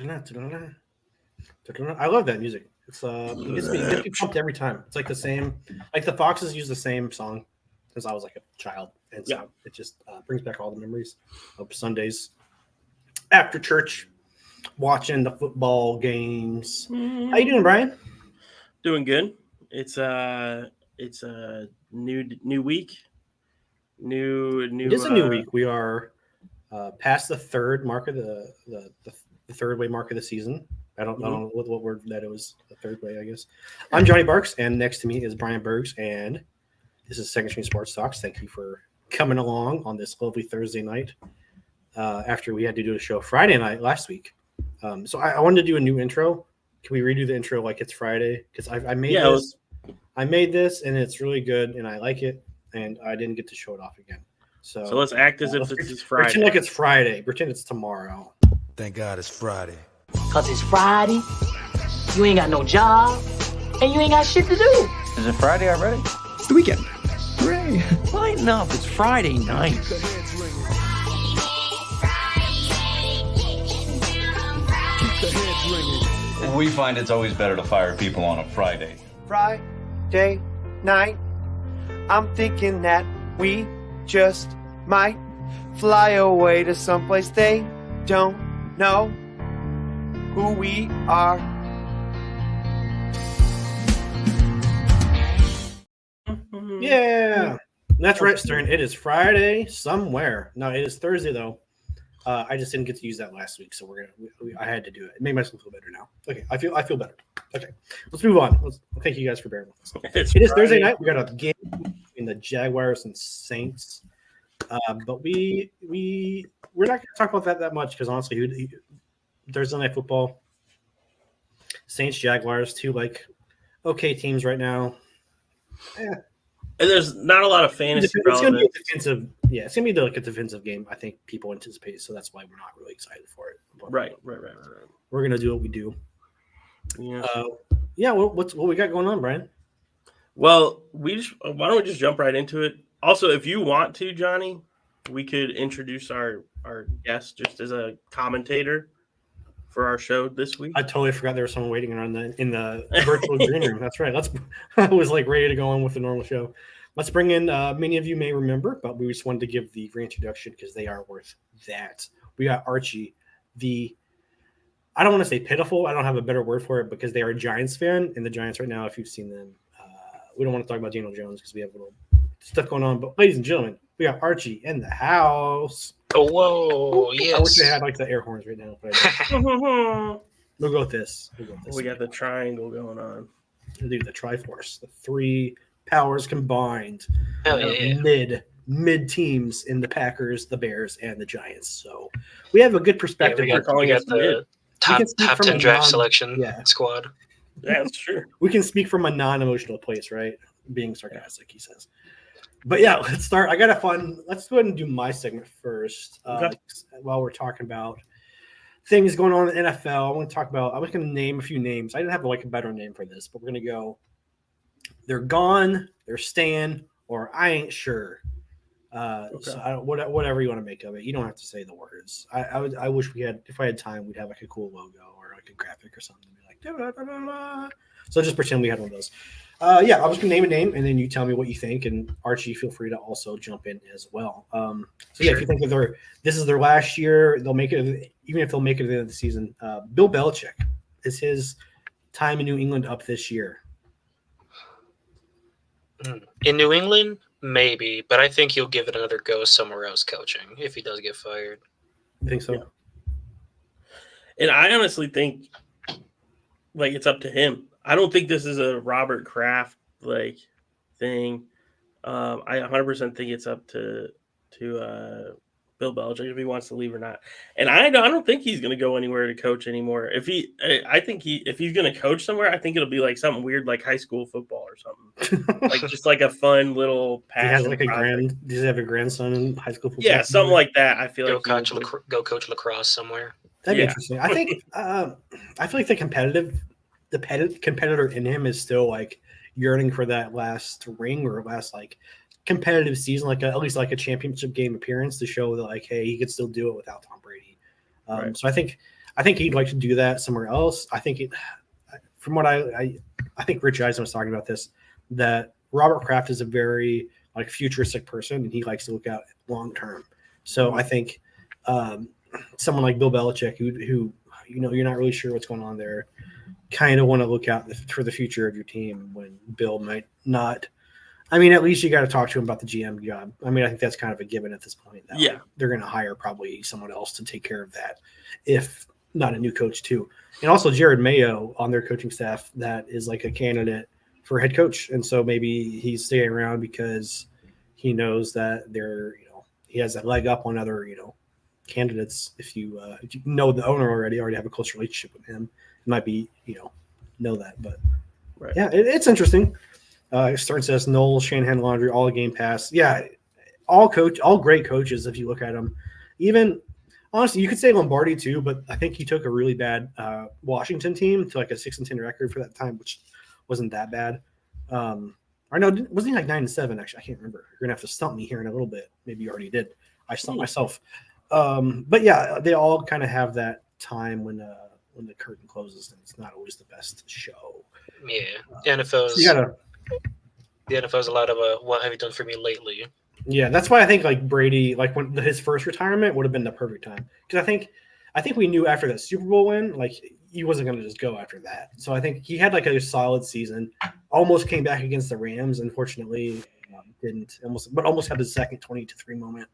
I love that music. It's it gets me pumped every time. It's like the same, like the Foxes use the same song since I was like a child, and so it just brings back all the memories of Sundays after church, watching the football games. How you doing, Brian? Doing good. It's a new week. It is a new week. We are past the third mark of the third way mark of the season. I don't know what word that it was. The third way, I guess. I'm Johnny Barks, and next to me is Brian Bergs, and this is Second String Sports Talks. Thank you for coming along on this lovely Thursday night after we had to do a show Friday night last week. So I wanted to do a new intro. Can we redo the intro like it's Friday? Because I made this. I made this, and it's really good, and I like it, and I didn't get to show it off again. So let's act as if it's Friday. Pretend like it's Friday. Pretend it's tomorrow. Thank God it's Friday. Because it's Friday, you ain't got no job, and you ain't got shit to do. Is it Friday already? It's the weekend. Hooray. Well, enough. It's Friday night. We find it's always better to fire people on a Friday. Friday night, I'm thinking that we just might fly away to someplace they don't know who we are. Yeah, that's right, Stern. It is Friday somewhere. No, it is Thursday though. I just didn't get to use that last week, so I had to do it. It made myself feel better now. Okay, I feel better. Okay, let's move on. Thank you guys for bearing with us. It is Thursday night. We got a game between the Jaguars and Saints, but we're not going to talk about that much because honestly, Thursday night football, Saints Jaguars, two okay teams right now. Yeah. And there's not a lot of fantasy relevance. It's going to be a defensive. Yeah, it's going to be a defensive game. I think people anticipate, so that's why we're not really excited for it. But right. We're going to do what we do. Yeah. What we got going on, Brian? Well, why don't we just jump right into it? Also, if you want to, Johnny, we could introduce our guest just as a commentator for our show this week. I totally forgot there was someone waiting around in the virtual green room. That's right. I was ready to go on with the normal show. Let's bring in. Many of you may remember, but we just wanted to give the reintroduction because they are worth that. We got Archie, I don't want to say pitiful. I don't have a better word for it because they are a Giants fan, and the Giants right now, if you've seen them, we don't want to talk about Daniel Jones because we have a little stuff going on. But ladies and gentlemen, we got Archie in the house. Oh, whoa, yes. I wish I had the air horns right now. But we'll go with this. We got the triangle going on. We'll do the Triforce, the three powers combined. Yeah. Mid teams in the Packers, the Bears, and the Giants. So we have a good perspective. We got the top 10 draft selection squad. Yeah, that's true. We can speak from a non-emotional place, right? Being sarcastic, he says. But yeah, let's start. Let's go ahead and do my segment first. While we're talking about things going on in the NFL, I'm going to name a few names. I didn't have a better name for this, but we're going to go, they're gone, they're staying, or I ain't sure. So whatever you want to make of it. You don't have to say the words. I wish if I had time, we'd have a cool logo or a graphic or something. Be like, so just pretend we had one of those. I was going to name a name, and then you tell me what you think. And Archie, feel free to also jump in as well. If you think that this is their last year, they'll make it. Even if they'll make it at the end of the season, Bill Belichick, is his time in New England up this year? In New England, maybe, but I think he'll give it another go somewhere else coaching if he does get fired. You think so? Yeah. And I honestly think it's up to him. I don't think this is a Robert Kraft thing. I 100% think it's up to Bill Belichick if he wants to leave or not. And I don't think he's going to go anywhere to coach anymore. If he's going to coach somewhere, I think it'll be something weird like high school football or something. Just a fun little passion. Does he have a grandson in high school football? Yeah, something like that. I feel go coach lacrosse somewhere. That'd be interesting. I think I feel like the competitor in him is still yearning for that last ring or last competitive season, at least a championship game appearance to show that hey, he could still do it without Tom Brady. Right. So I think I think he'd like to do that somewhere else. I think from what I think Rich Eisen was talking about this, that Robert Kraft is a very like futuristic person, and he likes to look out long term. So I think someone like Bill Belichick, who you're not really sure what's going on there, kind of want to look out for the future of your team when Bill might not. I mean, at least you got to talk to him about the GM job. I mean, I think that's kind of a given at this point. Like, they're going to hire probably someone else to take care of that, if not a new coach too. And also Jared Mayo on their coaching staff that is like a candidate for head coach, and so maybe he's staying around because he knows that he has a leg up on other candidates. If you know the owner already have a close relationship with him, it might be know that. But yeah, it's interesting. Stern says Knowles, Shanahan, Laundry, all Game Pass. Yeah, all great coaches if you look at them. Even honestly, you could say Lombardi too, but I think he took a really bad Washington team to like a 6-10 record for that time, which wasn't that bad. Or no, wasn't he like 9-7? Actually, I can't remember. You're gonna have to stump me here in a little bit. Maybe you already did. I stumped myself. But yeah, they all kind of have that time when the curtain closes, and it's not always the best show. Yeah, the NFL's. So the NFL's a lot of what have you done for me lately? Yeah, that's why I think like Brady, like when his first retirement would have been the perfect time, because I think we knew after that Super Bowl win, like he wasn't going to just go after that. So I think he had like a solid season, almost came back against the Rams. Unfortunately, didn't almost had the second 20-3 moment.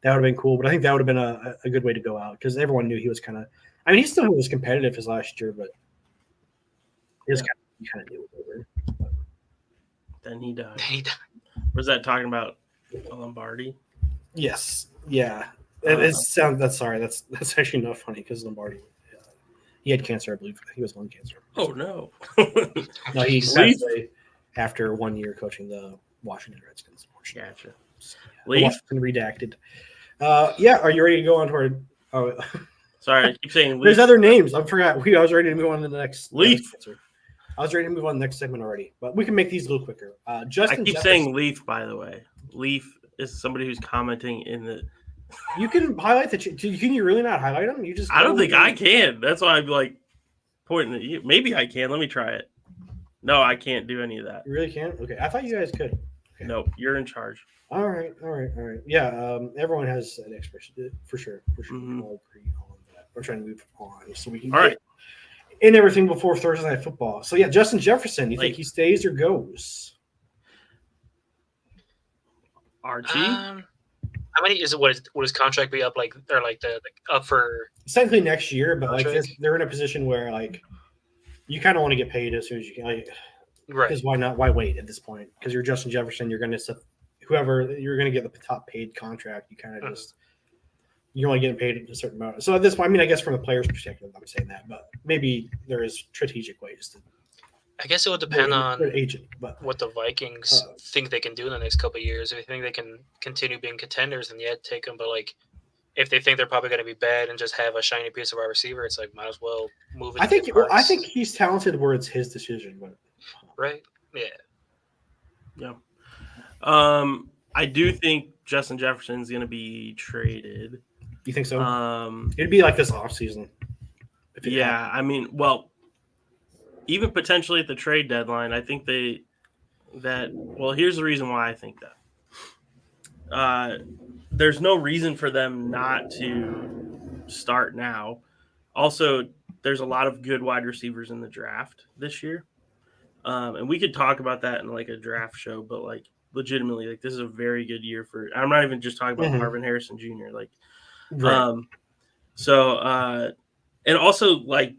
That would have been cool, but I think that would have been a good way to go out because everyone knew he was kind of. I mean, he still was competitive his last year, but he kind of knew it over. Then he died. Was that talking about Lombardi? Yes. Yeah. That's actually not funny because Lombardi, he had cancer, I believe. He was lung cancer. Oh no. No, he passed away after 1 year coaching the Washington Redskins. Gotcha. Washington redacted. Yeah. Are you ready to go on to our? Sorry, I keep saying Leaf. There's other names. I forgot. I was ready to move on to the next. Leaf. I was ready to move on to the next segment already, but we can make these a little quicker. I keep saying Leaf, by the way. Leaf is somebody who's commenting in the. You can highlight can you really not highlight them? You just. I don't think I can. That's why I'm like pointing at you. Maybe I can. Let me try it. No, I can't do any of that. You really can't? Okay. I thought you guys could. Okay. Nope. You're in charge. All right. Yeah. Everyone has an expression for sure. Mm-hmm. I'll agree on that. We're trying to move on so we can. All right. In everything before Thursday Night Football. So yeah, Justin Jefferson. You think he stays or goes? Archie. How many is it? Would his contract be up up for? Technically next year, but like they're in a position where like you kind of want to get paid as soon as you can. Like, right? Because why not? Why wait at this point? Because you're Justin Jefferson. You're going to you're going to get the top paid contract. You kind of just. You're only getting paid a certain amount. So at this point, I mean, I guess from the player's perspective, I'm saying that, but maybe there is strategic ways to. I guess it would depend on agent, but what the Vikings think they can do in the next couple of years. If they think they can continue being contenders, then yeah, take them. But like, if they think they're probably going to be bad and just have a shiny piece of wide receiver, it's like might as well move it. I think he's talented where it's his decision, but right, yeah. I do think Justin Jefferson's going to be traded. You think so? It'd be like this offseason. Yeah, I mean, well, even potentially at the trade deadline, I think here's the reason why I think that. There's no reason for them not to start now. Also, there's a lot of good wide receivers in the draft this year. And we could talk about that in like a draft show, but like legitimately, like this is a very good year for. I'm not even just talking about Marvin Harrison Jr. Like, right. And also like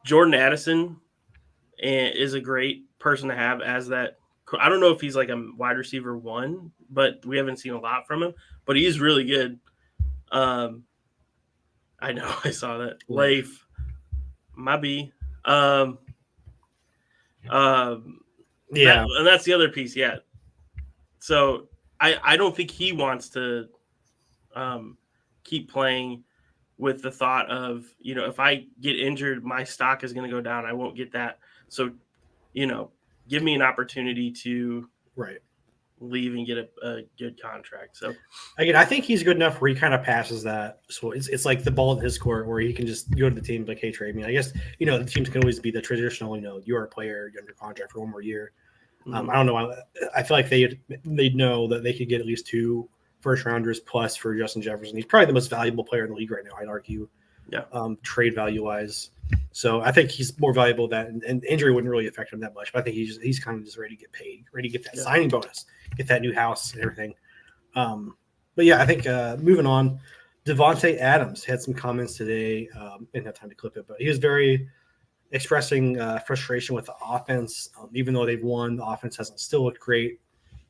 Jordan Addison is a great person to have as that. I don't know if he's like a wide receiver one, but we haven't seen a lot from him. But he's really good. I know I saw that. Leif, Mabi. Yeah, and that's the other piece. Yeah. So I don't think he wants to keep playing with the thought of, if I get injured, my stock is going to go down. I won't get that. So, give me an opportunity to leave and get a good contract. So again, I think he's good enough where he kind of passes that. So it's like the ball in his court where he can just go to the team like, hey, trade me. I guess the teams can always be the traditional. You're a player, you're under contract for one more year. I don't know. I feel like they'd know that they could get at least 2 first-rounders plus for Justin Jefferson. He's probably the most valuable player in the league right now, I'd argue. Yeah. Trade value-wise. So I think he's more valuable than and injury wouldn't really affect him that much. But I think he's kind of just ready to get paid, ready to get that signing bonus, get that new house and everything. But yeah, I think moving on, Devontae Adams had some comments today. Didn't have time to clip it, but he was very expressing frustration with the offense. Even though they've won, the offense hasn't still looked great.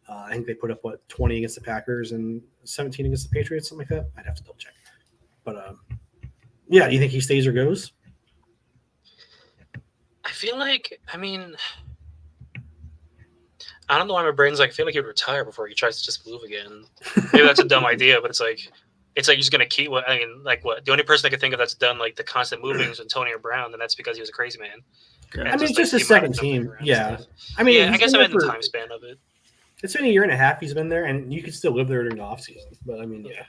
I think they put up 20 against the Packers and 17 against the Patriots, something like that. I'd have to double check. But yeah, do you think he stays or goes? I feel like, I don't know why my brain's like, I feel like he'd retire before he tries to just move again. Maybe that's a dumb idea, but it's like you're just gonna keep what the only person I could think of that's done like the constant moving is Antonio Brown, and that's because he was a crazy man. And it's just his second team. Yeah. I guess I meant the time span of it. It's been a year and a half he's been there, and you can still live there during the offseason. But yeah.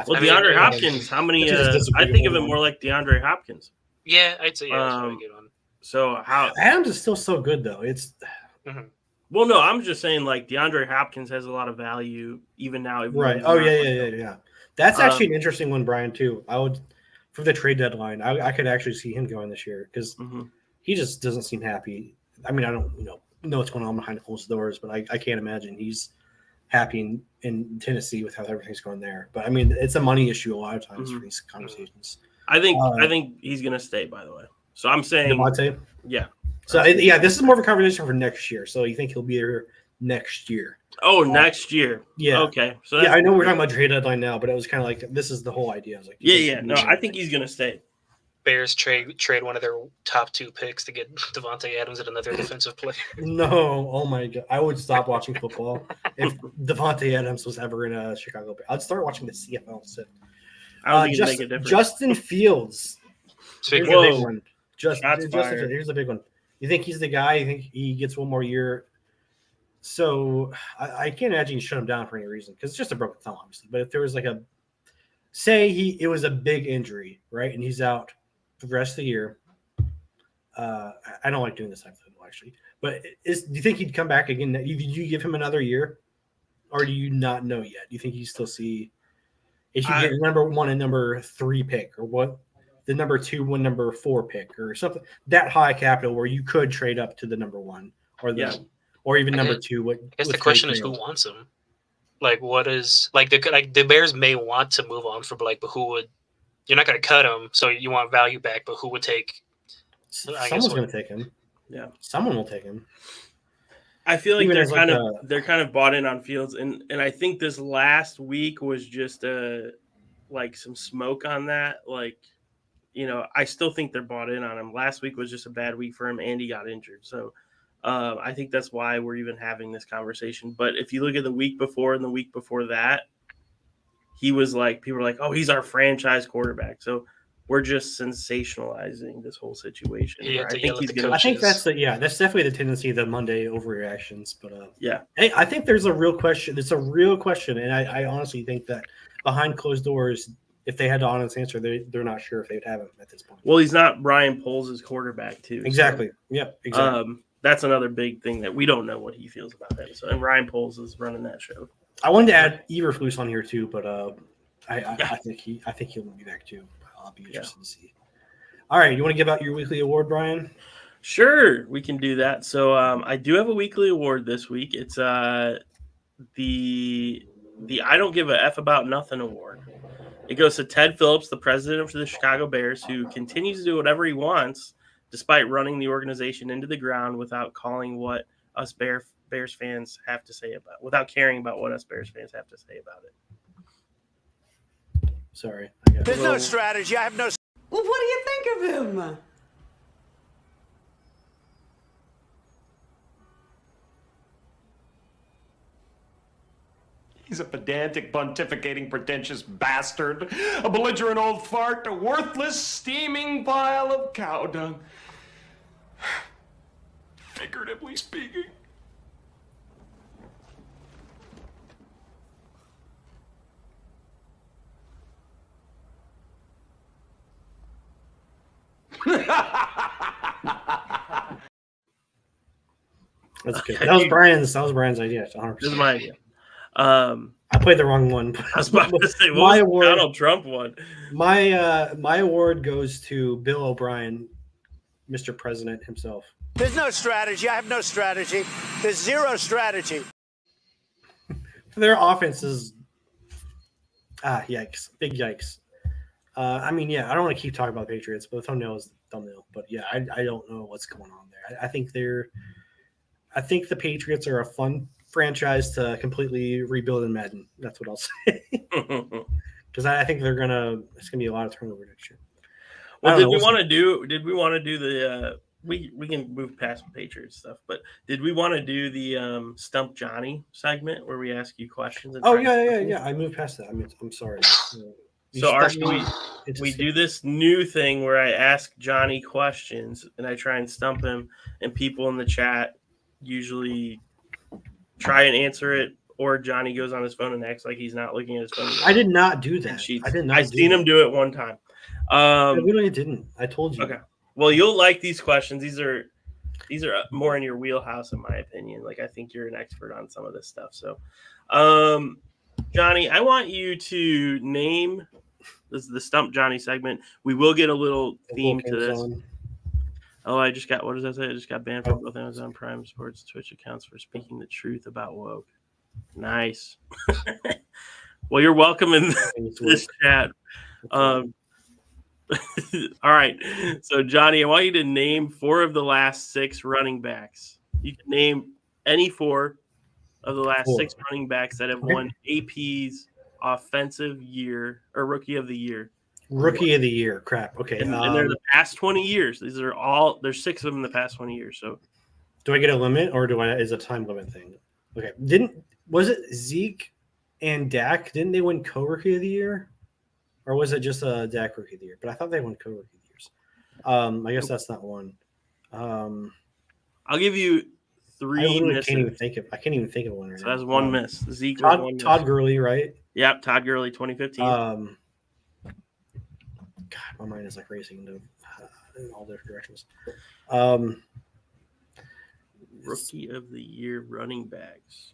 Well, DeAndre Hopkins, how many? I think of it more like DeAndre Hopkins. Yeah, I'd say that's a really good one. So how Adams is still so good though. It's well, no, I'm just saying like DeAndre Hopkins has a lot of value even now. Right. Oh yeah. That's actually an interesting one, Brian. Too. I would for the trade deadline. I could actually see him going this year because he just doesn't seem happy. I mean, I don't know what's going on behind closed doors, but I can't imagine he's happy in Tennessee with how everything's going there. But I mean, it's a money issue a lot of times for these conversations. I think he's gonna stay. By the way, so I'm saying Devontae? Yeah. So yeah, this is more of a conversation for next year. So you think he'll be here next year? Oh, next year. Yeah. Okay. So I know we're talking about trade deadline now, but it was kind of like this is the whole idea. I was like, No, I think he's gonna stay. Bears trade one of their top 2 picks to get Devontae Adams and another defensive player. No, oh my god, I would stop watching football if Devontae Adams was ever in a Chicago Bears. I'd start watching the CFL instead. I don't think it'd make a difference. Justin Fields. Here's a big one. Here's a big one. You think he's the guy? You think he gets one more year? So I can't imagine you shut him down for any reason because it's just a broken thumb, obviously. But if there was like it was a big injury, right, and he's out for the rest of the year. I don't like doing this hypothetical actually, but do you think he'd come back again? Do you give him another year, or do you not know yet? Do you think you still see if you get number 1 and number 3 pick, or what the number 2 and number 4 pick, or something that high capital where you could trade up to the number 1 or even number 2? I guess the question is who wants him. Like, what is the Bears may want to move on for but who would? You're not going to cut him, so you want value back. But who would take? Someone's going to take him. Yeah, someone will take him. I feel like they're kind of bought in on Fields, and I think this last week was just some smoke on that. I still think they're bought in on him. Last week was just a bad week for him, and he got injured. So I think that's why we're even having this conversation. But if you look at the week before and the week before that, he was people were like, oh, he's our franchise quarterback. So we're just sensationalizing this whole situation. Yeah, I think that's definitely the tendency of the Monday overreactions. But hey, I think there's a real question. It's a real question. And I honestly think that behind closed doors, if they had the honest answer, they're not sure if they would have him at this point. Well, he's not Brian Poles' quarterback, too. Exactly. So, yep. Exactly. That's another big thing that we don't know what he feels about him. So, and Ryan Poles is running that show. I wanted to add Eberflus on here too, but I think he'll be back too. I'll be interested to see. All right, you want to give out your weekly award, Brian? Sure, we can do that. So I do have a weekly award this week. It's the I Don't Give a F About Nothing award. It goes to Ted Phillips, the president of the Chicago Bears, who continues to do whatever he wants despite running the organization into the ground without calling what us Bears fans have to say about, without caring about what us Bears fans have to say about it. Sorry. There's no strategy. I have no. Well, what do you think of him? He's a pedantic, pontificating, pretentious bastard, a belligerent old fart, a worthless, steaming pile of cow dung. Figuratively speaking. That's good. That was Brian's idea. 100%. This is my idea. I played the wrong one. I was about to say, my what award, Donald Trump one? My award goes to Bill O'Brien, Mr. President himself. There's no strategy. I have no strategy. There's zero strategy. Their offense is yikes, big yikes. I mean, yeah, I don't want to keep talking about the Patriots, but the thumbnail is the thumbnail. But yeah, I don't know what's going on there. I think the Patriots are a fun franchise to completely rebuild in Madden. That's what I'll say. Because I think it's gonna be a lot of turnover next year. Well, did we want to do the we can move past Patriots stuff, but did we want to do the Stump Johnny segment where we ask you questions? Oh yeah. I moved past that. I'm sorry. So we do this new thing where I ask Johnny questions and I try and stump him, and people in the chat usually try and answer it, or Johnny goes on his phone and acts like he's not looking at his phone. I did not do that. I've seen him do it one time. I literally didn't. I told you. Okay. Well, you'll like these questions. These are more in your wheelhouse, in my opinion. Like, I think you're an expert on some of this stuff. So, Johnny, I want you to name this is the Stump Johnny segment. We will get a little theme to this. Oh, what does that say? I just got banned from both Amazon Prime Sports Twitch accounts for speaking the truth about woke. Nice. Well, you're welcome in this chat. All right. So, Johnny, I want you to name 4 of the last 6 running backs. You can name any 4 of the last 6 running backs that have won AP's offensive year or rookie of the year. Rookie of the year. Crap. Okay. And they're the past 20 years. There's 6 of them in the past 20 years. So, do I get a limit or is it a time limit thing? Okay. Was it Zeke and Dak? Didn't they win co-rookie of the year? Or was it just a Dak rookie of the year? But I thought they won co-rookie of the years. I guess that's not one. I'll give you 3 misses. I can't even think of one right so now. that's one miss. Zeke Todd, was one Todd miss. Gurley, right? Yep, Todd Gurley, 2015. God, my mind is like racing in all different directions. Rookie of the year running backs.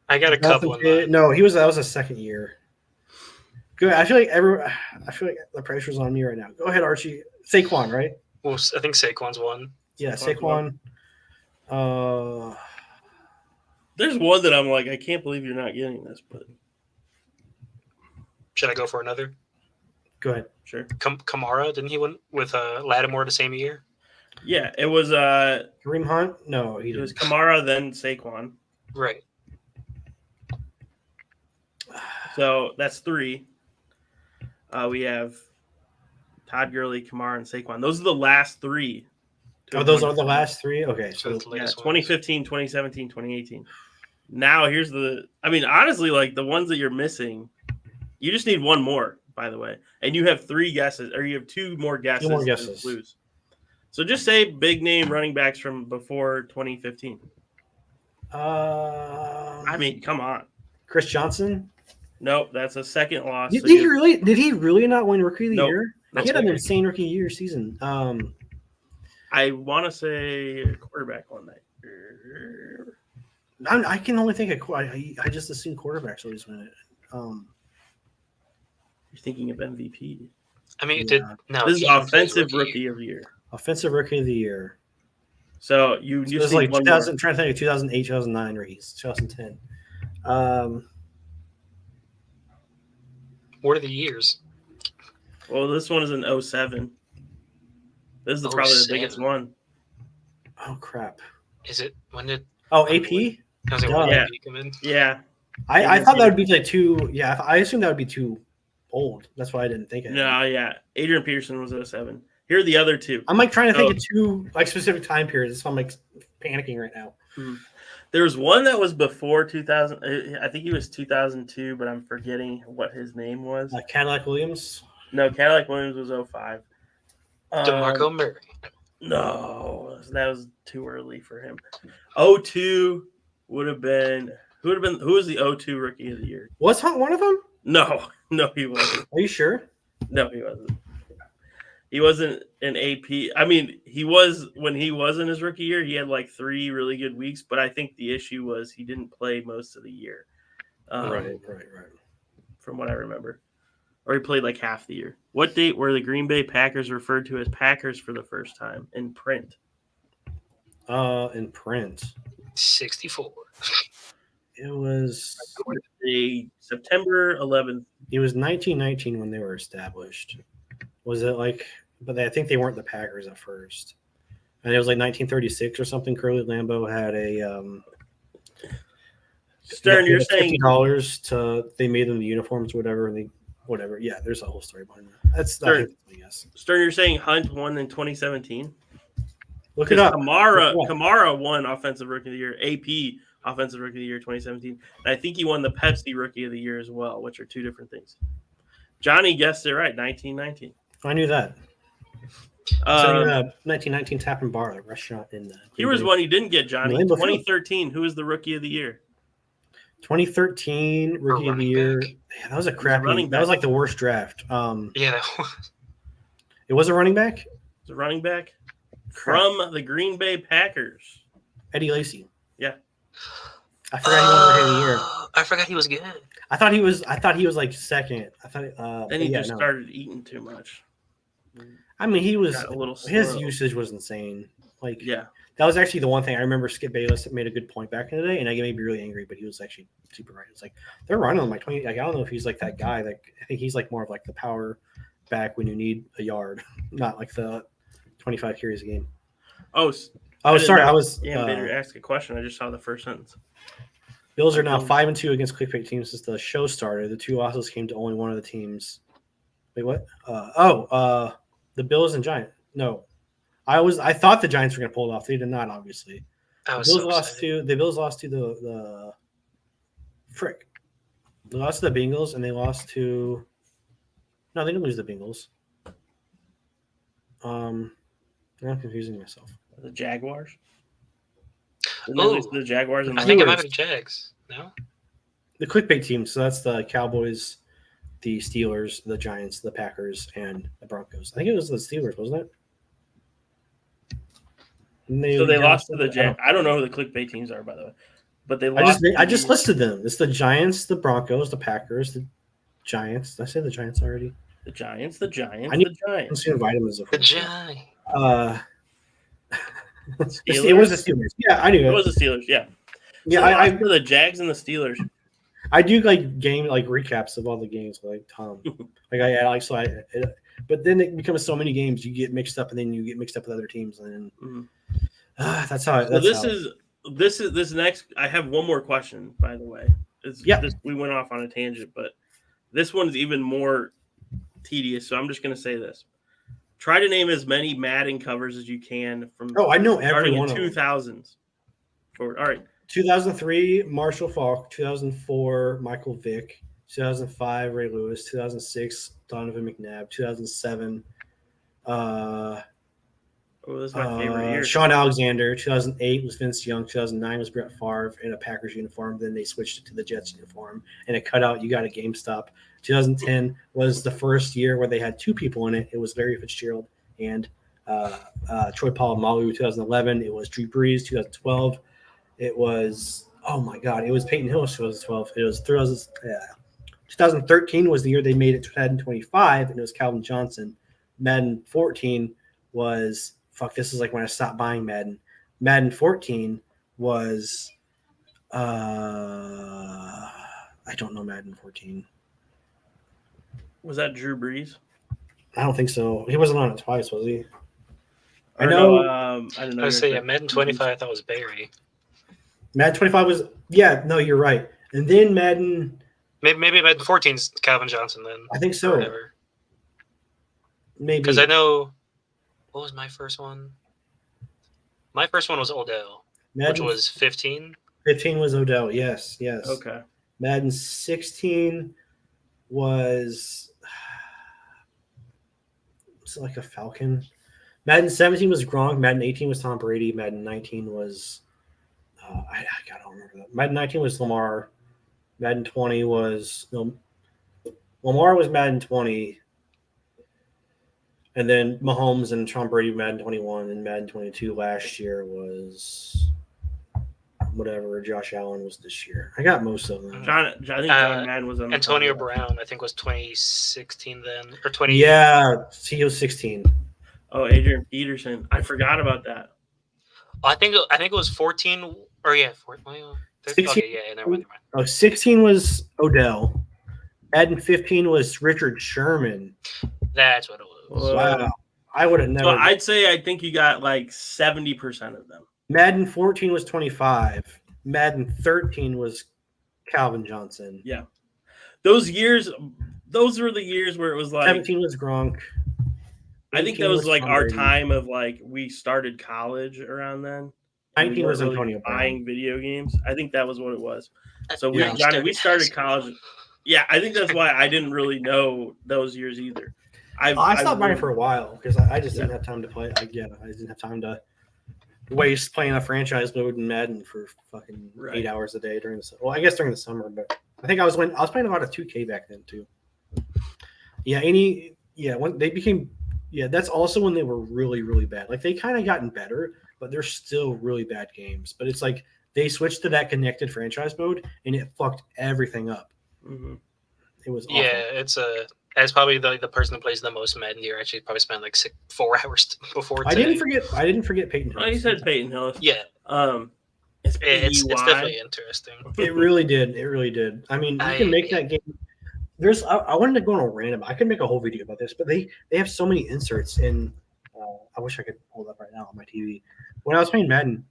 I got a couple. No, that was a second year. Good. I feel like the pressure's on me right now. Go ahead, Archie. Saquon, right? Well, I think Saquon's one. Yeah, Saquon. There's one that I'm like, I can't believe you're not getting this, but should I go for another? Go ahead. Sure. Kamara, didn't he win with Lattimore the same year? Yeah, it was Kareem Hunt. No, it was Kamara, then Saquon. Right. So that's 3. We have Todd Gurley, Kamara, and Saquon. Those are the last 3. Oh, those are the last 3? Okay. So yeah, 2015, 2017, 2018. Now here's honestly, like the ones that you're missing, you just need one more, by the way. And you have 3 guesses, or you have 2 more guesses. 2 more guesses. Lose. So just say big name running backs from before 2015. Come on. Chris Johnson? Nope, that's a second loss. Did he really not win Rookie of the Year? He had an insane Rookie of the Year season. I want to say quarterback one night. I can only think of I just assume quarterbacks always win it. You're thinking of MVP. I mean, this is offensive rookie of the year. Offensive Rookie of the Year. So you just like 2000. I'm trying to think of 2008, 2009 rookies, 2010. What are the years? Well, this one is an 07. This is probably the biggest one. Oh crap! Is it when did? Oh, AP. I was like, when did AP come in? Yeah. I thought that would be like too. Yeah, I assumed that would be too old. That's why I didn't think of it. No, yeah. Adrian Peterson was 07. Here are the other 2. I'm like trying to think of 2 like specific time periods, so I'm like panicking right now. There was one that was before 2000. I think he was 2002, but I'm forgetting what his name was. Cadillac Williams. No, Cadillac Williams was 05. DeMarco Murray. No, that was too early for him. 02 would have been who was the 02 Rookie of the Year? Was Hunt one of them? No, he wasn't. Are you sure? No, he wasn't. He wasn't an AP. I mean, he was when he was in his rookie year. He had like 3 really good weeks, but I think the issue was he didn't play most of the year. Right. From what I remember, or he played like half the year. What date were the Green Bay Packers referred to as Packers for the first time in print? In print, 64. it was September 11th. It was 1919 when they were established. Was it like? But I think they weren't the Packers at first, and it was like 1936 or something. Curly Lambeau had a Stern, you're saying $50 to they made them the uniforms, whatever, and they whatever. Yeah, there's a whole story behind that. That's Stern. I guess. Stern, you're saying Hunt won in 2017. Look it up. Kamara won Offensive Rookie of the Year. AP Offensive Rookie of the Year 2017. And I think he won the Pepsi Rookie of the Year as well, which are 2 different things. Johnny guessed it right, 1919. I knew that. 1919 Tap and Bar, the restaurant in. Here was one you didn't get, Johnny. 2013. Who was the Rookie of the Year? 2013 Rookie of the Year. Yeah, that was a crappy. That was like the worst draft. Yeah, that was. It was a running back. It was a running back from the Green Bay Packers. Eddie Lacy. Yeah. I forgot he won Rookie of the Year. I forgot he was good. I thought he was like second. I thought. Then he just started eating too much. I mean, he was a little his slow. usage was insane. Like, yeah, that was actually the one thing I remember. Skip Bayless made a good point back in the day, and I made me really angry. But he was actually super right. It's like they're running on like 20. Like, I don't know if he's like that guy. Like, I think he's like more of like the power back when you need a yard, not like the 25 carries a game. Oh, sorry. I was ask a question. I just saw the first sentence. Bills are now 5-2 against clickbait teams since the show started. The 2 losses came to only one of the teams. Wait, what? The Bills and Giants. No, I thought the Giants were going to pull it off. They did not, obviously. The Bills lost to the frick. They lost to the Bengals, and they lost to. No, they didn't lose the Bengals. I'm confusing myself. The Jaguars. The Jaguars. I think it might be Jags. No. The clickbait team. So that's the Cowboys, the Steelers, the Giants, the Packers, and the Broncos. I think it was the Steelers, wasn't it? So they lost to the Jags. I don't know who the clickbait teams are, by the way, but they lost. I just listed them. It's the Giants, the Broncos, the Packers, the Giants. Did I say the Giants already? The Giants. The Giants. I need the Giants. to invite them as a the Giants. It was the Steelers. Yeah, I knew it was the Steelers. Yeah. Yeah, so I for the Jags and the Steelers. I do like game recaps of all the games, like Tom. But then it becomes so many games, you get mixed up, and then you get mixed up with other teams, and that's how. This next. I have one more question, by the way. We went off on a tangent, but this one's even more tedious. So I'm just going to say this: try to name as many Madden covers as you can from. I know every one of 2000s. Forward. All right. 2003, Marshall Faulk. 2004, Michael Vick. 2005, Ray Lewis. 2006, Donovan McNabb. 2007, that's my favorite year. Sean Alexander. 2008 was Vince Young. 2009 was Brett Favre in a Packers uniform. Then they switched it to the Jets uniform. And it cut out, you got a GameStop. 2010 was the first year where they had 2 people in it. It was Larry Fitzgerald and Troy Polamalu. 2011, it was Drew Brees. 2012, it was, oh my God, it was Peyton Hillis. 2012, it was 2013 was the year they made it to Madden 25, and it was Calvin Johnson. Madden 14 was, this is like when I stopped buying Madden. Madden 14 was, I don't know Madden 14. Was that Drew Brees? I don't think so. He wasn't on it twice, was he? I know. I don't know. I was saying Madden 25. I thought was Barry. Madden 25 was no, you're right. And then Madden. Maybe Madden 14's Calvin Johnson then. I think so. Whatever. Maybe because I know. What was my first one? My first one was Odell, which was 15. 15 was Odell. Yes. Okay. Madden 16 was like a Falcon. Madden 17 was Gronk. Madden 18 was Tom Brady. Madden 19 was I don't remember that. Madden 19 was Lamar. Madden 20 was Lamar was Madden 20. And then Mahomes and Tom Brady Madden 21 and Madden 22 last year was whatever Josh Allen was this year. I got most of them. I think John Madden was on Antonio Brown, I think, was 2016 then, or 20. Yeah, he was 16. Oh, Adrian Peterson. I forgot about that. I think it was 14, or yeah, 14. 16, okay, yeah, never mind. 16 was Odell. Madden 15 was Richard Sherman. That's what it was. Wow. I would have never. So I'd say I think you got like 70% of them. Madden 14 was 25. Madden 13 was Calvin Johnson. Yeah. Those were the years where it was like 17 was Gronk. I think that was like our time of like we started college around then. 19 was Antonio Brown. Buying video games. I think that was what it was. So Yeah. we started college. Yeah, I think that's why I didn't really know those years either. I stopped buying for a while because I just didn't have time to play. I didn't have time to waste playing a franchise mode in Madden for fucking 8 hours a day during the well, I guess during the summer, but I think I was playing a lot of 2K back then too. Yeah, when they became that's also when they were really, really bad. Like they kind of gotten better, but they're still really bad games. But it's like they switched to that connected franchise mode and it fucked everything up. Mm-hmm. It was awful. Yeah, it's probably the person who plays the most Madden here actually probably spent like 4 hours before today. I didn't forget Peyton Hillis. Oh, you said Peyton Hillis. Yeah. It's definitely interesting. It really did. It really did. I mean, you can make that game. I wanted to go on a random. I could make a whole video about this, but they have so many inserts in. I wish I could pull it up right now on my TV. When I was playing Madden,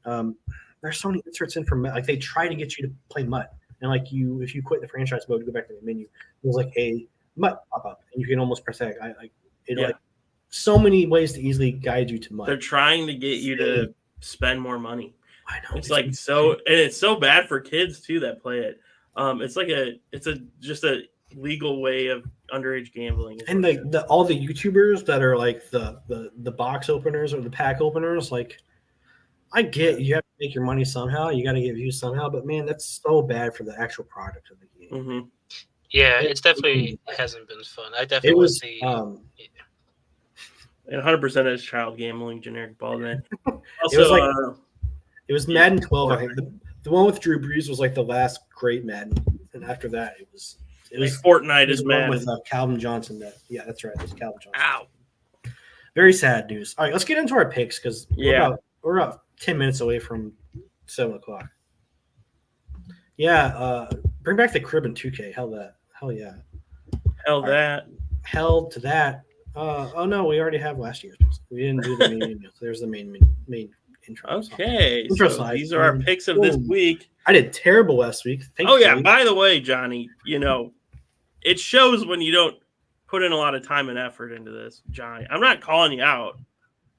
there's so many inserts in from like they try to get you to play MUT, and like if you quit the franchise mode, go back to the menu. It was like a MUT pop up, and you can almost press X. Like so many ways to easily guide you to MUT. They're trying to get you to spend more money. I know it's like so, and it's so bad for kids too that play it. It's just a legal way of underage gambling. And all the YouTubers that are like the box openers or the pack openers, like I get you have to make your money somehow, you got to get views somehow, but man, that's so bad for the actual product of the game. Mm-hmm. Yeah, it's definitely hasn't been fun. I definitely was the. And 100% is child gambling, generic ball then. Also, it was Madden 12. I think the one with Drew Brees was like the last great Madden, and after that it was Fortnite is Madden with Calvin Johnson. That's right. It was Calvin Johnson. Ow. Very sad news. All right, let's get into our picks because we're about 10 minutes away from 7:00. Yeah, bring back the crib in 2K. Hell yeah. Hell to that. Oh no, we already have last year's. We didn't do the main menu. So there's the main intro. Okay, so these are our picks of this week. I did terrible last week. Yeah. By the way, Johnny, it shows when you don't put in a lot of time and effort into this, Johnny. I'm not calling you out.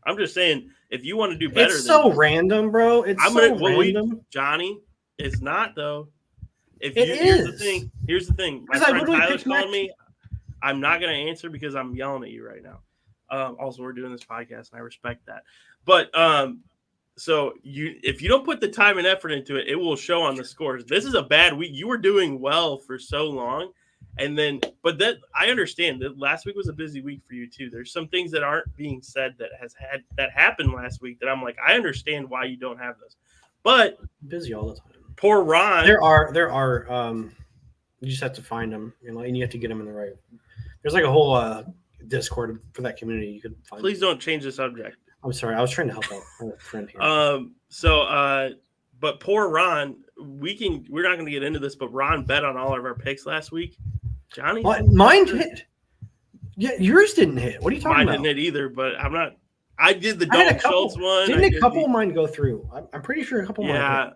I'm just saying if you want to do better. It's so random, bro. It's random. Johnny, it's not though. Here's the thing. My friend Tyler's calling me. I'm not going to answer because I'm yelling at you right now. Also, we're doing this podcast, and I respect that. But so if you don't put the time and effort into it, it will show on the scores. This is a bad week. You were doing well for so long, but I understand that last week was a busy week for you too. There's some things that aren't being said that happened last week that I'm like, I understand why you don't have those. But I'm busy all the time. Poor Ron. There are. You just have to find them, and you have to get them in the right. There's like a whole Discord for that community. You could find. Please don't change the subject. I'm sorry. I was trying to help out my friend here. But poor Ron. We're not going to get into this, but Ron bet on all of our picks last week. Johnny, mine hit. Yeah, yours didn't hit. What are you talking about? Mine didn't hit either, but I'm not. I did the Dalton Schultz one. Didn't a couple of mine go through? I'm pretty sure a couple of mine. Yeah.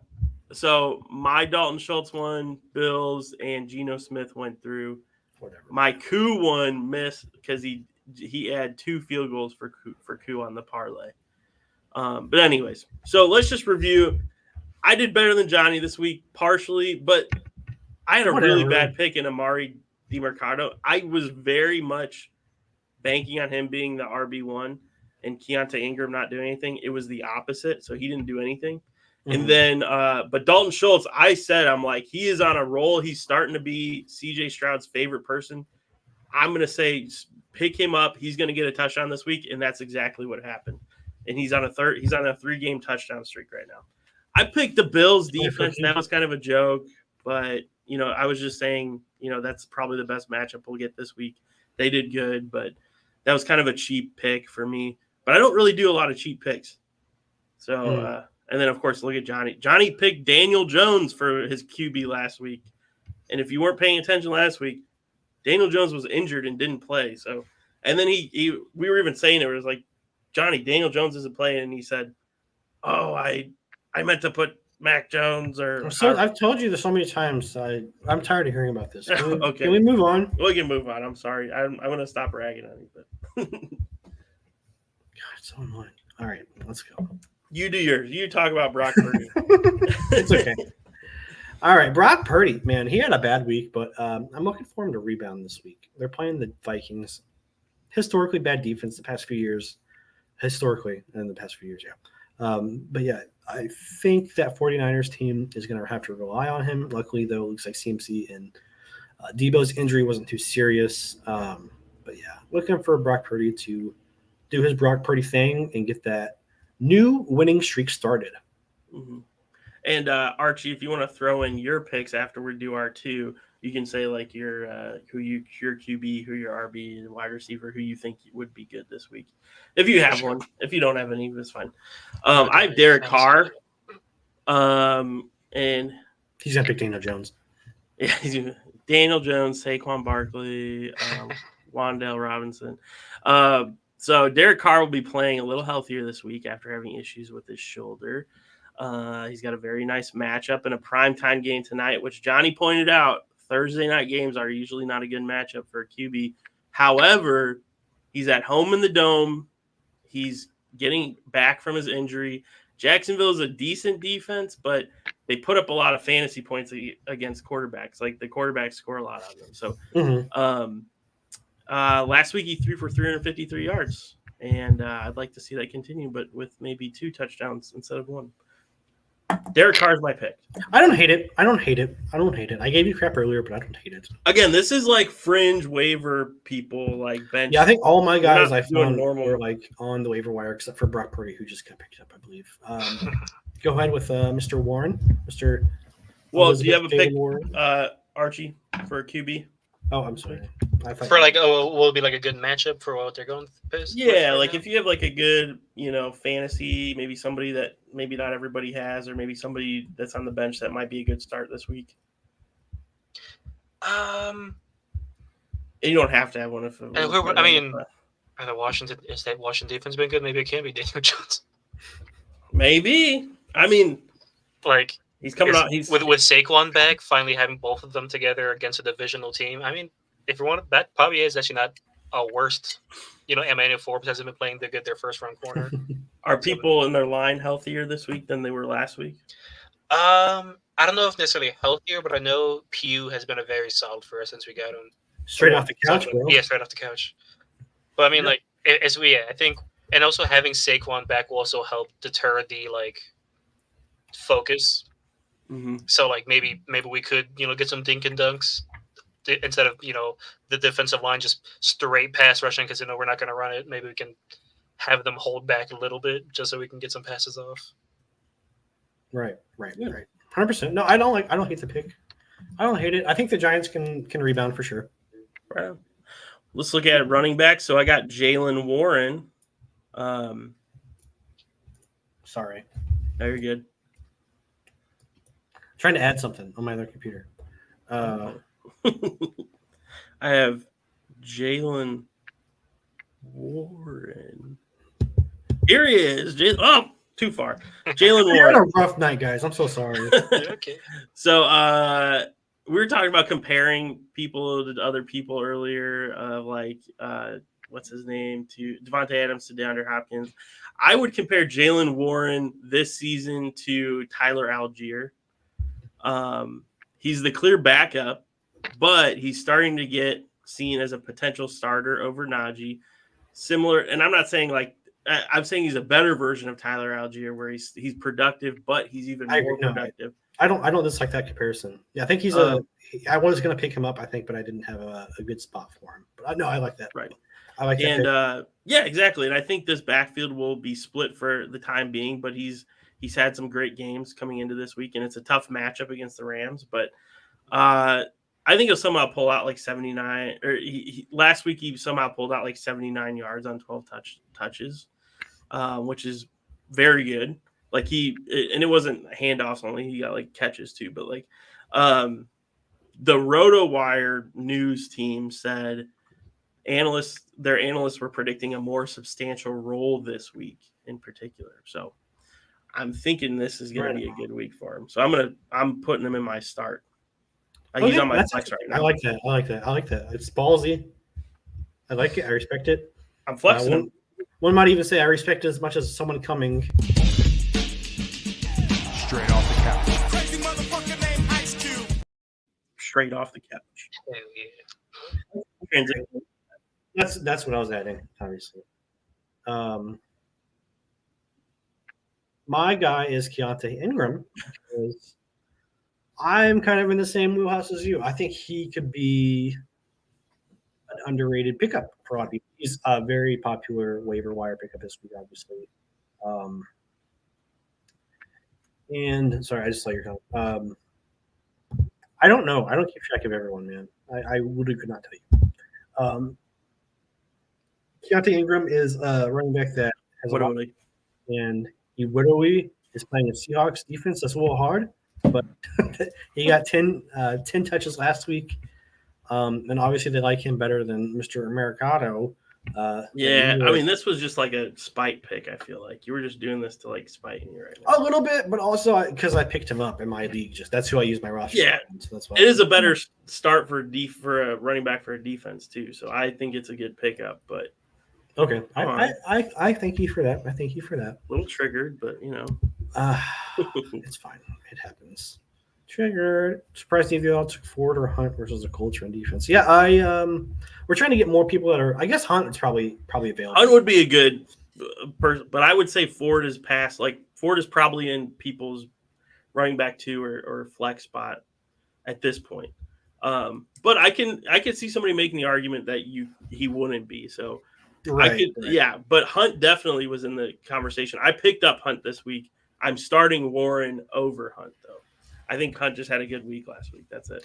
So my Dalton Schultz one, Bills, and Geno Smith went through. Whatever. My Koo one missed because he had 2 field goals for Koo on the parlay. But anyways, so let's just review. I did better than Johnny this week, partially, but I had a really bad pick in Amari DiMercado. I was very much banking on him being the RB1 and Keontae Ingram not doing anything. It was the opposite, so he didn't do anything. Mm-hmm. And then, but Dalton Schultz, I'm like, he is on a roll. He's starting to be CJ Stroud's favorite person. I'm going to say pick him up. He's going to get a touchdown this week, and that's exactly what happened. And he's on a 3-game touchdown streak right now. I picked the Bills defense. That was kind of a joke, but I was just saying, that's probably the best matchup we'll get this week. They did good, but that was kind of a cheap pick for me. But I don't really do a lot of cheap picks. So, and then of course, look at Johnny. Johnny picked Daniel Jones for his QB last week. And if you weren't paying attention last week, Daniel Jones was injured and didn't play. So, and then we were even saying it was like, Johnny, Daniel Jones isn't playing, and he said, "Oh, I meant to put Mac Jones or." So I've told you this so many times. I'm tired of hearing about this. Okay, can we move on? We can move on. I'm sorry. I'm going to stop ragging on you, but God, it's so annoying. All right, let's go. You do yours. You talk about Brock Purdy. It's okay. All right, Brock Purdy, man, he had a bad week, but I'm looking for him to rebound this week. They're playing the Vikings. Historically bad defense the past few years. But yeah, I think that 49ers team is going to have to rely on him. Luckily, though, it looks like CMC and Debo's injury wasn't too serious. But yeah, looking for Brock Purdy to do his Brock Purdy thing and get that new winning streak started. Mm-hmm. And Archie, if you want to throw in your picks after we do our two, you can say like your QB, who your RB, and wide receiver, who you think would be good this week. If you have one, if you don't have any, it's fine. I have Derek Carr, and he's gonna pick Daniel Jones. Yeah, Daniel Jones, Saquon Barkley, Wan'Dale Robinson. So Derek Carr will be playing a little healthier this week after having issues with his shoulder. He's got a very nice matchup in a primetime game tonight, which Johnny pointed out. Thursday night games are usually not a good matchup for a QB. However, he's at home in the Dome. He's getting back from his injury. Jacksonville is a decent defense, but they put up a lot of fantasy points against quarterbacks. Like the quarterbacks score a lot on them. So last week he threw for 353 yards, and I'd like to see that continue, but with maybe 2 touchdowns instead of 1. Derek Carr is my pick. I don't hate it. I gave you crap earlier, but I don't hate it. Again, this is like fringe waiver people, like bench. Yeah, I think all my guys I found normal were like on the waiver wire, except for Brock Purdy, who just got picked up, I believe. Go ahead with Mr. Warren. Well, do you have a pick, Archie, for a QB? Oh, I'm sorry. For like, will it be like a good matchup for what they're going to Yeah, like if you have like a good, fantasy, maybe somebody that maybe not everybody has, or maybe somebody that's on the bench that might be a good start this week. And you don't have to have one if. Are the Washington defense been good? Maybe it can be Daniel Jones. Maybe. I mean, like he's coming out. He's with Saquon back, finally having both of them together against a divisional team. I mean, if you want, that probably is actually not a worst. Emmanuel Forbes hasn't been playing their first round corner. Are people in their line healthier this week than they were last week? I don't know if necessarily healthier, but I know Pugh has been a very solid for us since we got him straight off the couch, bro. Yeah, straight off the couch. But I mean, I think, and also having Saquon back will also help deter the focus. Mm-hmm. So maybe we could get some dink and dunks instead of the defensive line just straight pass rushing because we're not going to run it. Maybe we can have them hold back a little bit just so we can get some passes off. Right. 100%. No, I don't hate the pick. I don't hate it. I think the Giants can rebound for sure. Right. Let's look at running back. So I got Jaylen Warren. Sorry. No, you're good. Trying to add something on my other computer. I have Jaylen Warren. Here he is. Too far. Jaylen Warren. You're on a rough night, guys. I'm so sorry. Okay. So we were talking about comparing people to other people earlier, what's his name, to Devontae Adams to DeAndre Hopkins. I would compare Jaylen Warren this season to Tyler Algier. He's the clear backup, but he's starting to get seen as a potential starter over Najee. Similar, and I'm not saying I'm saying he's a better version of Tyler Algier, where he's productive, but he's even more productive. I don't dislike that comparison. Yeah, I think he's I was going to pick him up, I think, but I didn't have a good spot for him. But no, I like that. Right. I like that. And yeah, exactly. And I think this backfield will be split for the time being, but he's had some great games coming into this week, and it's a tough matchup against the Rams. But I think he'll somehow pull out like 79. Or last week he somehow pulled out like 79 yards on 12 touches, which is very good. Like and it wasn't handoffs only; he got like catches too. But like the RotoWire news team said, their analysts were predicting a more substantial role this week in particular. So I'm thinking this is going to be a good week for him. So I'm putting him in my start. He's on my flex right now. I like that. It's ballsy. I like it. I respect it. I'm flexing him. One might even say I respect it as much as someone coming Straight off the couch. Straight off the couch. Oh, yeah. That's what I was adding, obviously. My guy is Keontae Ingram because I'm kind of in the same wheelhouse as you. I think he could be an underrated pickup for a lot of people. He's a very popular waiver wire pickup this week, obviously. And sorry, I just saw your comment. I don't know. I don't keep track of everyone, man. I literally could not tell you. Keontae Ingram is a running back that has and he literally is playing a Seahawks defense that's a little hard, but he got 10 touches last week. And obviously they like him better than Mr. Americano. Yeah, I mean, this was just like a spite pick. I feel like you were just doing this to like spite me right now. A little bit, but also because I picked him up in my league. That's who I use my roster. Yeah, so that's why it is a better start for a running back for a defense too. So I think it's a good pickup. But okay, I thank you for that. I thank you for that. A little triggered, but you know, it's fine. It happens. Triggered. Surprised if you all took Ford or Hunt versus the Colts on defense. Yeah, we're trying to get more people that are. I guess Hunt is probably available. Hunt would be a good person, but I would say Ford is past. Like Ford is probably in people's running back 2 or flex spot at this point. But I can see somebody making the argument that he wouldn't be. So right. Yeah. But Hunt definitely was in the conversation. I picked up Hunt this week. I'm starting Warren over Hunt though. I think Hunt just had a good week last week. That's it.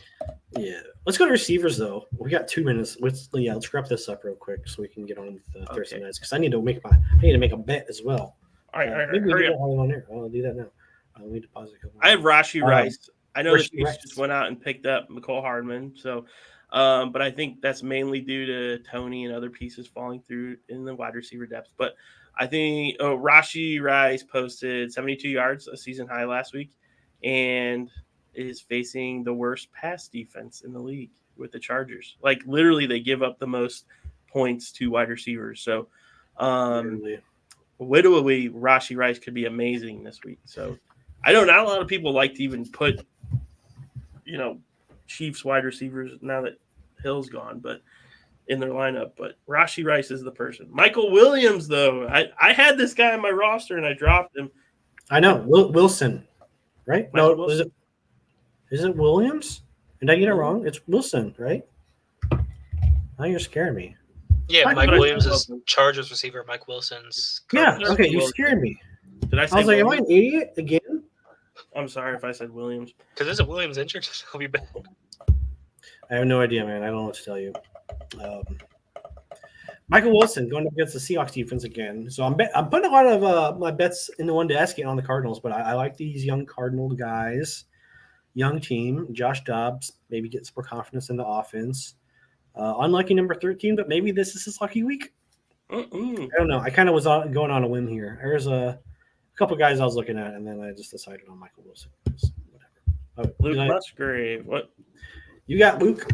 Yeah. Let's go to receivers, though. We got 2 minutes. Let's wrap this up real quick so we can get on with Thursday nights because I need to make a bet as well. All right. Maybe we do that while on air. I'll do that now. I'll need to pause it. I have Rashee Rice. I know that he Rice just went out and picked up McCole Hardman. So, but I think that's mainly due to Tony and other pieces falling through in the wide receiver depth. But I think Rashee Rice posted 72 yards, a season high last week, and is facing the worst pass defense in the league with the Chargers. Like literally they give up the most points to wide receivers. So literally Rashee Rice could be amazing this week. So I know not a lot of people like to even put, Chiefs wide receivers now that Hill's gone, but in their lineup, but Rashee Rice is the person. Michael Williams, though, I had this guy on my roster and I dropped him. I know. Wilson. Right? Michael No, Wilson. Is it Williams? Did I get it wrong? It's Wilson, right? Now you're scaring me. Yeah, Mike Williams is Chargers receiver. Mike Wilson's. Yeah, okay, you scared me. Did I say I was like, am I Williams? an idiot again? I'm sorry if I said Williams. Because isn't Williams injured? He'll be back. I have no idea, man. I don't know what to tell you. Michael Wilson going up against the Seahawks defense again. So I'm putting a lot of my bets in the one basket on the Cardinals, but I like these young Cardinal guys. Young team. Josh Dobbs maybe gets more confidence in the offense. Unlucky number 13, but maybe this is his lucky week. I don't know. I kind of was going on a whim here. There's a couple guys I was looking at, and then I just decided on Michael Wilson. Whatever. Luke Musgrave. What? You got Luke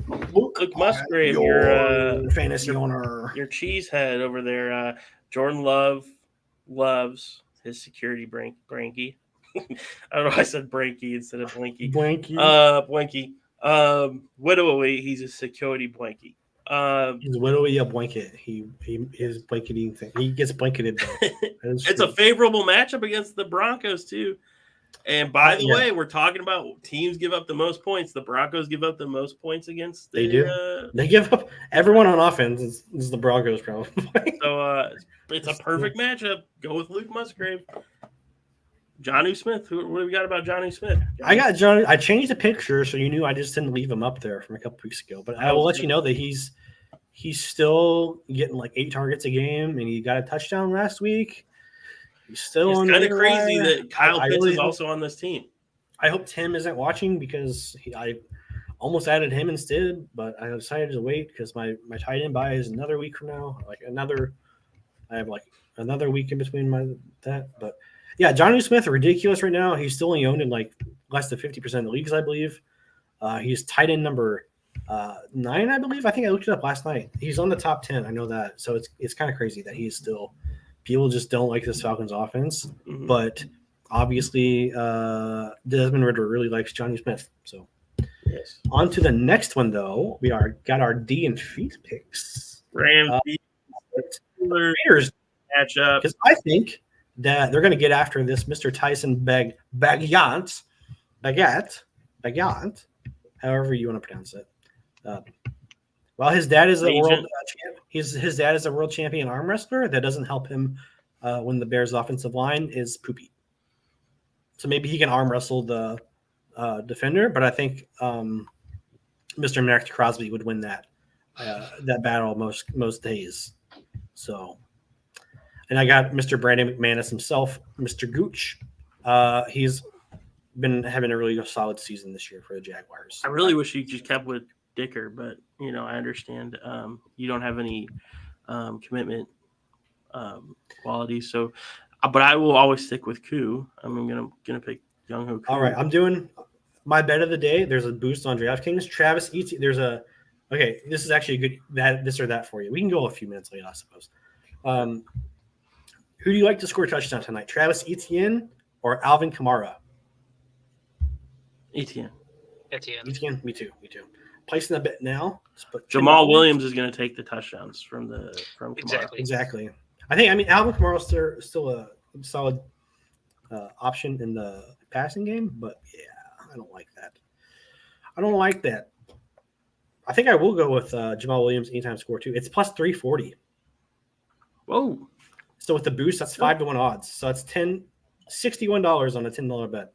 Musgrave, your fantasy owner. Your cheesehead over there. Jordan Love loves his security Branky. I don't know. I said Branky instead of Blanky. Blanky. Blanky. Widowy. He's a security Blanky. He's literally a blanket. He is blanketing thing. He gets blanketed though. It's a favorable matchup against the Broncos too. And by the way, we're talking about teams give up the most points. The Broncos give up the most points against. They do. They give up everyone on offense. Is the Broncos probably. So it's a perfect matchup. Go with Luke Musgrave. Johnny Smith. What do we got about Johnny Smith? I got Johnny. I changed the picture so you knew I just didn't leave him up there from a couple weeks ago. But I will let you know that he's still getting like 8 targets a game, and he got a touchdown last week. He's still on. It's kind of crazy that Kyle Pitts is also on this team. I hope Tim isn't watching because I almost added him instead, but I decided to wait because my tight end buy is another week from now. I have another week in between but yeah, Johnny Smith ridiculous right now. He's still only owned in like less than 50% of the leagues, I believe. He's tight end number 9, I believe. I think I looked it up last night. He's on the top 10. I know that. So it's kind of crazy that he's still. People just don't like this Falcons offense, but obviously Desmond Ridder really likes Johnny Smith. So yes. On to the next one, though. We got our D and feet picks. Rams, Raiders matchup. Because I think that they're going to get after this Mr. Tyson Bagant, however you want to pronounce it. While his dad is a world his dad is a world champion arm wrestler, that doesn't help him when the Bears' offensive line is poopy. So maybe he can arm wrestle the defender, but I think Mr. Max Crosby would win that battle most days. So, and I got Mr. Brandon McManus himself, Mr. Gooch. He's been having a really solid season this year for the Jaguars. I really wish he just kept with Dicker, but I understand you don't have any commitment qualities. So, but I will always stick with Koo. I'm gonna pick Young Ho Koo. All right, I'm doing my bet of the day. There's a boost on DraftKings. Travis Etienne. This is actually a good this or that for you. We can go a few minutes later, I suppose. Who do you like to score a touchdown tonight? Travis Etienne or Alvin Kamara? Etienne. Me too. Placing a bet now. Jamal Williams is going to take the touchdowns from Kamara. Exactly. I think Alvin Kamara is still a solid option in the passing game, but yeah, I don't like that. I think I will go with Jamal Williams anytime score too. It's plus 340. Whoa! So with the boost, that's 5-1 odds. So it's $61 on a $10 bet.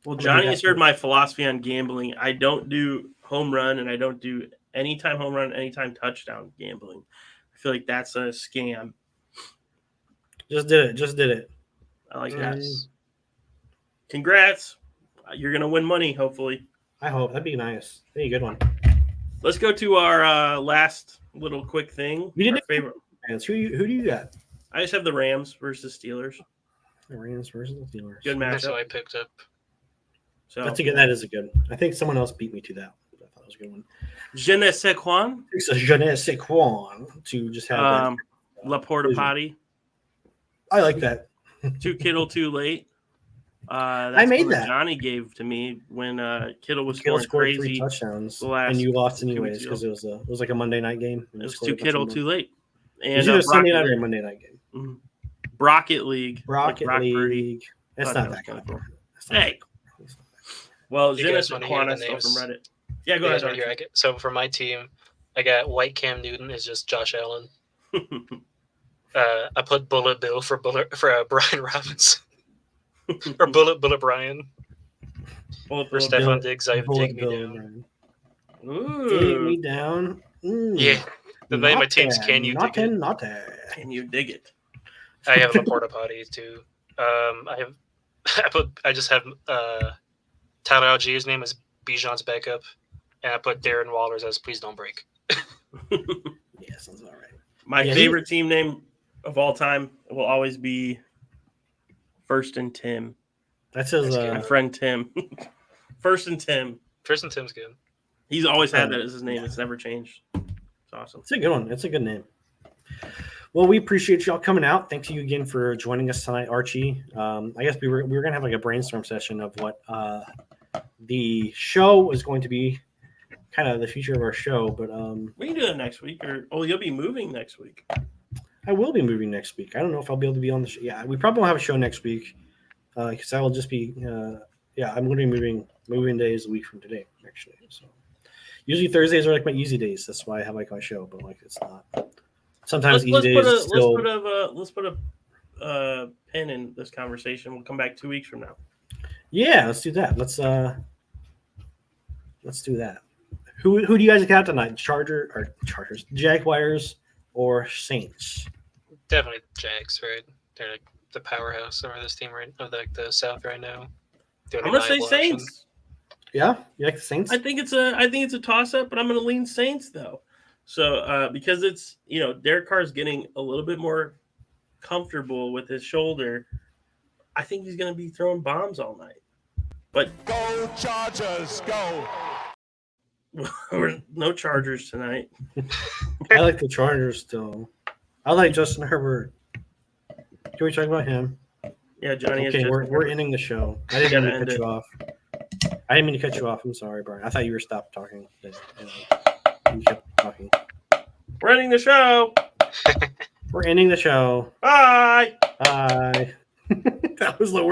Well, Johnny has heard my philosophy on gambling. I don't do home run, and I don't do anytime home run, anytime touchdown gambling. I feel like that's a scam. Just did it. I like that. Congrats. You're going to win money, hopefully. I hope. That'd be nice. That'd be a good one. Let's go to our last little quick thing. You did favorite. Who do you got? I just have the Rams versus Steelers. The Rams versus the Steelers. Good matchup. That's what I picked up. So that is a good. I think someone else beat me to that. I thought it was a good one. Je ne sais quoi. It's a je ne sais quoi to just have La Porta Potty. I like that. Too Kittle, too late. I made that. Johnny gave to me when Kittle was scored crazy 3 touchdowns, and you lost anyways because it was like a Monday night game. It was too Kittle, too late. And it was either Sunday night or a Monday night game. Mm-hmm. Rocket League. Rocket League. That's not that kind of cool. Hey. Well, Jenna from Reddit. Yeah, go ahead. So for my team, I got White Cam Newton is just Josh Allen. I put Bullet Bill for Brian Robinson. Or Bullet Brian. For Stephon Diggs, I have Dig Me Down. Ooh. Dig Me Down. Yeah. The name of my team's Can You Dig It? Can You Dig It? I have a porta potty too. I just have Tyler Algiers' name is Bijan's backup, and I put Darren Waller's as Please Don't Break. Yeah, sounds all right. My favorite team name of all time will always be First and Tim. That's his my friend Tim. First and Tim. First and Tim's good. He's always had that as his name. It's never changed. It's awesome. It's a good one. It's a good name. Well, we appreciate y'all coming out. Thanks you again for joining us tonight, Archie. I guess we were gonna have like a brainstorm session of what the show was going to be, kind of the future of our show. But we can do that next week, you'll be moving next week. I will be moving next week. I don't know if I'll be able to be on the show. Yeah, we probably won't have a show next week. because I will just be I'm going to be moving days a week from today actually. So usually Thursdays are like my easy days. That's why I have like my show, but like it's not. Sometimes let's easy put days still. let's put a pin in this conversation. We'll come back 2 weeks from now. Yeah, let's do that. Let's do that. Who do you guys got tonight? Chargers, Jaguars, or Saints? Definitely Jags, right? They're like the powerhouse over this team right of the South right now. I'm gonna say Saints. Yeah, you like the Saints? I think it's a toss up, but I'm gonna lean Saints though. So because it's Derek Carr's getting a little bit more comfortable with his shoulder. I think he's gonna be throwing bombs all night. But Go Chargers, go! No Chargers tonight. I like the Chargers still. I like Justin Herbert. Can we talk about him? Yeah, Johnny. Okay, we're ending the show. I didn't mean to cut you off. I didn't mean to cut you off. I'm sorry, Brian. I thought you were stopped talking. You kept talking. We're ending the show. We're ending the show. Bye. Bye. That was the worst.